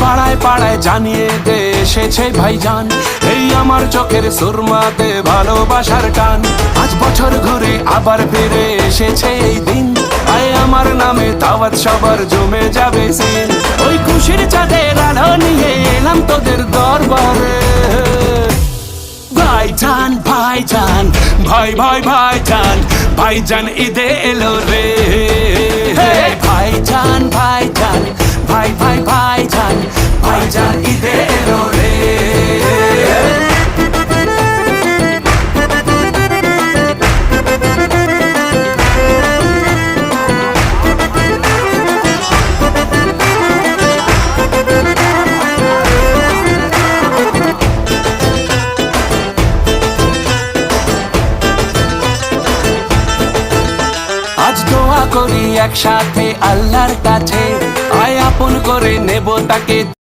পাড়ায় পাড়ায় জানিয়ে দে এসেছে ভাইজান, এই আমার চোখের সুরমাতে ভালোবাসার টান। আজ বছর ঘুরে আবার ফিরে এসেছে এই দিন, আয় আমার নামে দাওয়াত সবার জমে যাবে সিন। ওই খুশির চাঁদের আলো নিয়ে এলাম তোদের দরবারে। ভাইজান ভাইজান ভাই ভাই ভাইজান, ভাইজান ঈদে এলো রে। ভাইজান ভাইজান ভাই ভাই ভাইজান, ভাইজান ঈদে এলো রে। আজ দোয়া করি একসাথে আল্লাহর কাছে, আয় আপন করে নেব তাকে।